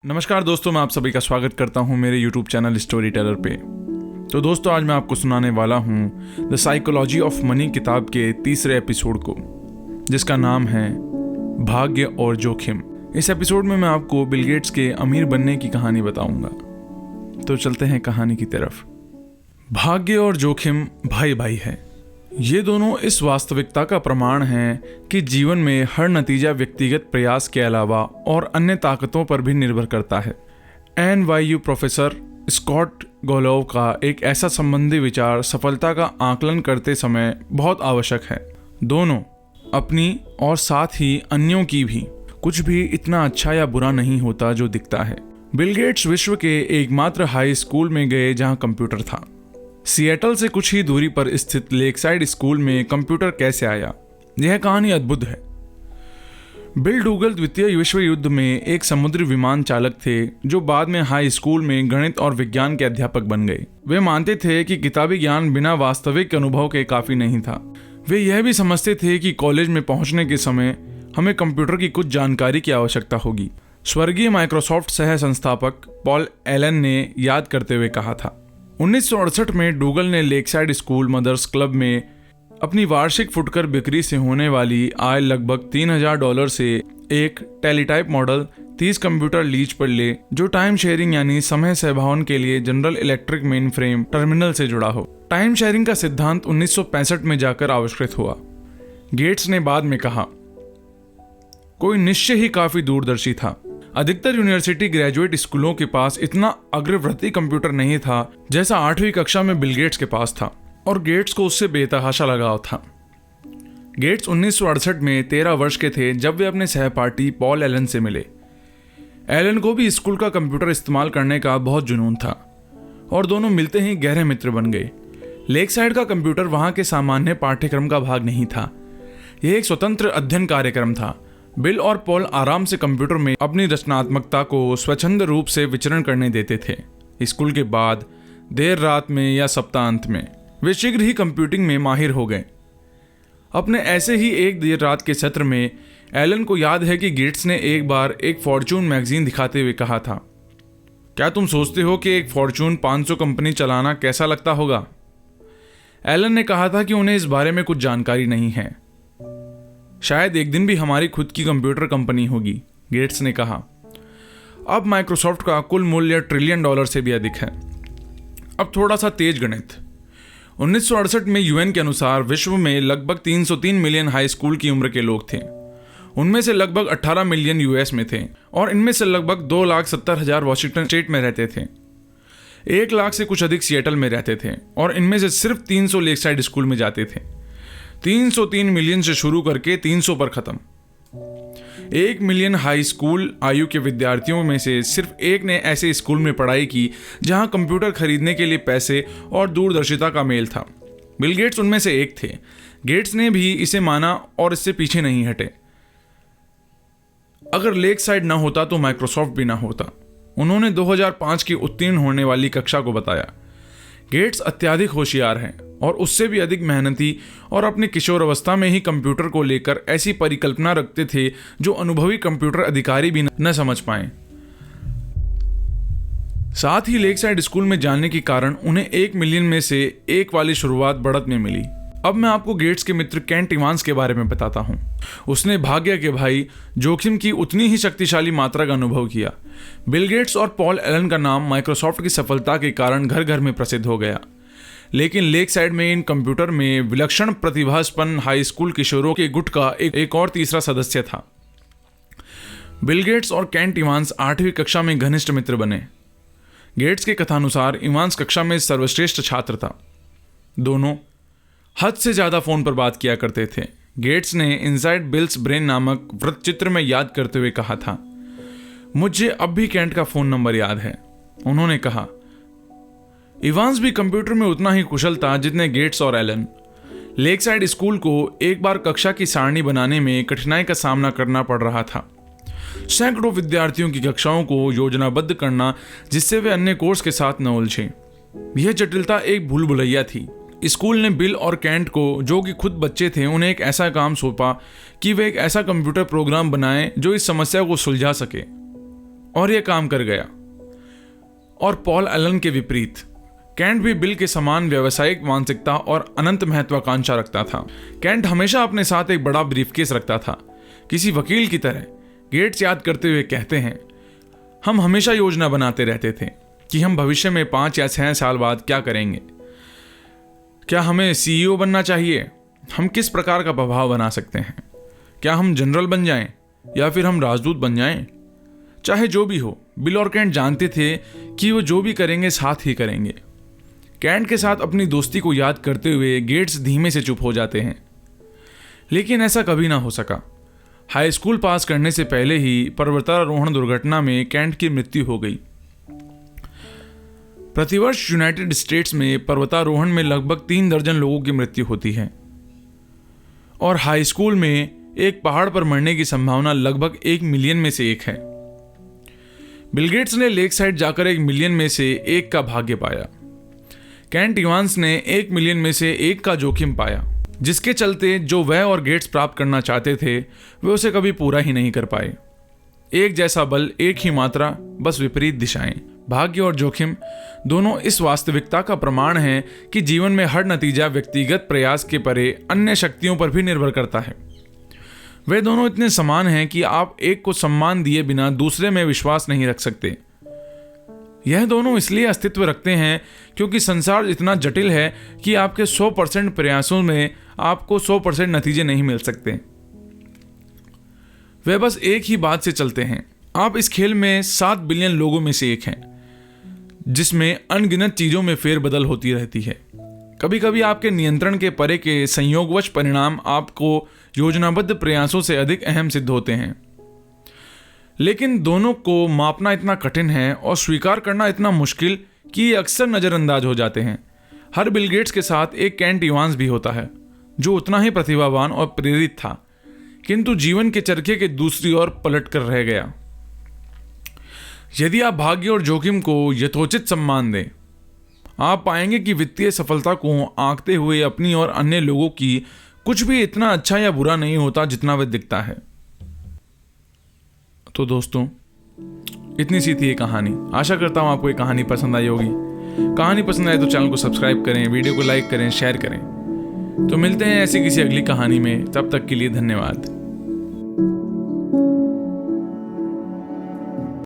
नमस्कार दोस्तों, मैं आप सभी का स्वागत करता हूं मेरे YouTube चैनल स्टोरी टेलर पे। तो दोस्तों, आज मैं आपको सुनाने वाला हूं द साइकोलॉजी ऑफ मनी किताब के तीसरे एपिसोड को, जिसका नाम है भाग्य और जोखिम। इस एपिसोड में मैं आपको बिल गेट्स के अमीर बनने की कहानी बताऊंगा। तो चलते हैं कहानी की तरफ। भाग्य और जोखिम भाई भाई है। ये दोनों इस वास्तविकता का प्रमाण हैं कि जीवन में हर नतीजा व्यक्तिगत प्रयास के अलावा और अन्य ताकतों पर भी निर्भर करता है। NYU प्रोफेसर स्कॉट गोलोव का एक ऐसा संबंधी विचार सफलता का आकलन करते समय बहुत आवश्यक है। दोनों, अपनी और साथ ही अन्यों की भी, कुछ भी इतना अच्छा या बुरा नहीं होता जो दिखता है। बिल गेट्स विश्व के एकमात्र हाई स्कूल में गए जहां कंप्यूटर था। सिएटल से कुछ ही दूरी पर स्थित लेकसाइड स्कूल में कंप्यूटर कैसे आया, यह कहानी अद्भुत है। बिल डूगल द्वितीय विश्व युद्ध में एक समुद्री विमान चालक थे जो बाद में हाई स्कूल में गणित और विज्ञान के अध्यापक बन गए। वे मानते थे कि किताबी ज्ञान बिना वास्तविक अनुभव के काफी नहीं था। वे यह भी समझते थे कि कॉलेज में पहुंचने के समय हमें कंप्यूटर की कुछ जानकारी की आवश्यकता होगी। स्वर्गीय माइक्रोसॉफ्ट सह संस्थापक पॉल एलन ने याद करते हुए कहा था, 1968 में डूगल ने लेकसाइड स्कूल मदर्स क्लब में अपनी वार्षिक फुटकर बिक्री से होने वाली आय लगभग $3000 से एक टेलीटाइप मॉडल 30 कंप्यूटर लीज पर ले, जो टाइम शेयरिंग यानी समय सहभावन के लिए general electric main frame terminal से जुड़ा हो। टाइम शेयरिंग का सिद्धांत 1965 में जाकर आविष्कृत हुआ। गेट्स ने बाद में कहा, कोई निश्चय ही काफी दूरदर्शी था। अधिकतर यूनिवर्सिटी ग्रेजुएट स्कूलों के पास इतना अग्रवर्ती कंप्यूटर नहीं था जैसा 8वीं कक्षा में बिल गेट्स के पास था, और गेट्स को उससे बेतहाशा लगाव था। गेट्स 1968 में 13 वर्ष के थे जब वे अपने सहपाठी पॉल एलन से मिले। एलन को भी स्कूल का कंप्यूटर इस्तेमाल करने का बहुत जुनून था और दोनों मिलते ही गहरे मित्र बन गए। लेकसाइड का कंप्यूटर वहां के सामान्य पाठ्यक्रम का भाग नहीं था, यह एक स्वतंत्र अध्ययन कार्यक्रम था। बिल और पॉल आराम से कंप्यूटर में अपनी रचनात्मकता को स्वच्छंद रूप से विचरण करने देते थे। स्कूल के बाद देर रात में या सप्ताहांत में वे शीघ्र ही कंप्यूटिंग में माहिर हो गए। अपने ऐसे ही एक देर रात के सत्र में एलन को याद है कि गेट्स ने एक बार एक फॉर्च्यून मैगजीन दिखाते हुए कहा था, क्या तुम सोचते हो कि एक फॉर्च्यून 500 कंपनी चलाना कैसा लगता होगा? एलन ने कहा था कि उन्हें इस बारे में कुछ जानकारी नहीं है। शायद एक दिन भी हमारी खुद की कंप्यूटर कंपनी होगी, गेट्स ने कहा। अब माइक्रोसॉफ्ट का कुल मूल्य $1 ट्रिलियन से भी अधिक है। अब थोड़ा सा तेज गणित। 1968 में यूएन के अनुसार विश्व में लगभग 303 मिलियन हाई स्कूल की उम्र के लोग थे। उनमें से लगभग 18 मिलियन यूएस में थे और इनमें से लगभग 2,70,000 वॉशिंगटन स्टेट में रहते थे। 1 लाख से कुछ अधिक सिएटल में रहते थे और इनमें से सिर्फ 300 लेकसाइड स्कूल में जाते थे। 303 मिलियन से शुरू करके 300 पर खत्म। 1 मिलियन हाई स्कूल आयु के विद्यार्थियों में से सिर्फ एक ने ऐसे स्कूल में पढ़ाई की जहां कंप्यूटर खरीदने के लिए पैसे और दूरदर्शिता का मेल था। बिल गेट्स उनमें से एक थे। गेट्स ने भी इसे माना और इससे पीछे नहीं हटे। अगर लेकसाइड ना होता तो माइक्रोसॉफ्ट भी ना होता, उन्होंने 2005 की उत्तीर्ण होने वाली कक्षा को बताया। गेट्स अत्यधिक होशियार हैं और उससे भी अधिक मेहनती और अपने किशोर अवस्था में ही कंप्यूटर को लेकर ऐसी परिकल्पना रखते थे जो अनुभवी कंप्यूटर अधिकारी भी न समझ पाए। साथ ही लेकसाइड स्कूल में जाने के कारण उन्हें 1 मिलियन में से एक वाली शुरुआत बढ़त में मिली। अब मैं आपको गेट्स के मित्र केंट इवांस के बारे में बताता हूं। उसने भाग्य के भाई जोखिम की उतनी ही शक्तिशाली मात्रा का अनुभव किया। बिल गेट्स और पॉल एलन का नाम माइक्रोसॉफ्ट की सफलता के कारण घर घर में प्रसिद्ध हो गया, लेकिन लेकसाइड में इन कंप्यूटर में विलक्षण प्रतिभासंपन्न हाई स्कूल किशोरों के गुट का एक और तीसरा सदस्य था। बिल गेट्स और केंट इवांस 8वीं कक्षा में घनिष्ठ मित्र बने। गेट्स के कथानुसार इवांस कक्षा में सर्वश्रेष्ठ छात्र था। दोनों हद से ज्यादा फोन पर बात किया करते थे। गेट्स ने इनसाइड बिल्स ब्रेन नामक वृत्तचित्र में याद करते हुए कहा था, मुझे अब भी केंट का फोन नंबर याद है। उन्होंने कहा, इवांस भी कंप्यूटर में उतना ही कुशल था जितने गेट्स और एलन। लेकसाइड स्कूल को एक बार कक्षा की सारणी बनाने में कठिनाई का सामना करना पड़ रहा था। सैकड़ों विद्यार्थियों की कक्षाओं को योजनाबद्ध करना जिससे वे अन्य कोर्स के साथ न उलझे, यह जटिलता एक भूल भुलैया थी। स्कूल ने बिल और केंट को, जो कि खुद बच्चे थे, उन्हें एक ऐसा काम सौंपा कि वे एक ऐसा कंप्यूटर प्रोग्राम बनाएं जो इस समस्या को सुलझा सके। और यह काम कर गया। और पॉल एलन के विपरीत कैंट भी बिल के समान व्यावसायिक मानसिकता और अनंत महत्वाकांक्षा रखता था। कैंट हमेशा अपने साथ एक बड़ा ब्रीफकेस रखता था, किसी वकील की तरह। गेट्स याद करते हुए कहते हैं, हम हमेशा योजना बनाते रहते थे कि हम भविष्य में 5 या 6 साल बाद क्या करेंगे। क्या हमें CEO बनना चाहिए? हम किस प्रकार का प्रभाव बना सकते हैं? क्या हम जनरल बन जाएं या फिर हम राजदूत बन जाएं? चाहे जो भी हो, बिल और कैंट जानते थे कि वो जो भी करेंगे साथ ही करेंगे। कैंट के साथ अपनी दोस्ती को याद करते हुए गेट्स धीमे से चुप हो जाते हैं। लेकिन ऐसा कभी ना हो सका। हाई स्कूल पास करने से पहले ही पर्वतारोहण दुर्घटना में कैंट की मृत्यु हो गई। प्रतिवर्ष यूनाइटेड स्टेट्स में पर्वतारोहण में लगभग 3 दर्जन लोगों की मृत्यु होती है और हाई स्कूल में एक पहाड़ पर मरने की संभावना लगभग 1 मिलियन में से 1 है। बिल गेट्स ने लेक साइड जाकर 1 मिलियन में से 1 का भाग्य पाया। कैंट इवांस ने 1 मिलियन में से 1 का जोखिम पाया, जिसके चलते जो वह और गेट्स प्राप्त करना चाहते थे वे उसे कभी पूरा ही नहीं कर पाए। एक जैसा बल, एक ही मात्रा, बस विपरीत दिशाएं। भाग्य और जोखिम दोनों इस वास्तविकता का प्रमाण हैं कि जीवन में हर नतीजा व्यक्तिगत प्रयास के परे अन्य शक्तियों पर भी निर्भर करता है। वे दोनों इतने समान हैं कि आप एक को सम्मान दिए बिना दूसरे में विश्वास नहीं रख सकते। यह दोनों इसलिए अस्तित्व रखते हैं क्योंकि संसार इतना जटिल है कि आपके 100% प्रयासों में आपको 100% नतीजे नहीं मिल सकते। वे बस एक ही बात से चलते हैं। आप इस खेल में 7 बिलियन लोगों में से एक हैं, जिसमें अनगिनत चीजों में फेरबदल होती रहती है। कभी कभी आपके नियंत्रण के परे के संयोगवश परिणाम आपको योजनाबद्ध प्रयासों से अधिक अहम सिद्ध होते हैं। लेकिन दोनों को मापना इतना कठिन है और स्वीकार करना इतना मुश्किल कि ये अक्सर नज़रअंदाज हो जाते हैं। हर बिल गेट्स के साथ एक कैंट इवांस भी होता है, जो उतना ही प्रतिभावान और प्रेरित था, किंतु जीवन के चरखे के दूसरी ओर पलट कर रह गया। यदि आप भाग्य और जोखिम को यथोचित सम्मान दें, आप पाएंगे कि वित्तीय सफलता को आंकते हुए अपनी और अन्य लोगों की कुछ भी इतना अच्छा या बुरा नहीं होता जितना वह दिखता है। तो दोस्तों, इतनी सी थी ये कहानी। आशा करता हूँ आपको ये कहानी पसंद आई होगी। कहानी पसंद आए तो चैनल को सब्सक्राइब करें, वीडियो को लाइक करें, शेयर करें। तो मिलते हैं ऐसी किसी अगली कहानी में। तब तक के लिए धन्यवाद।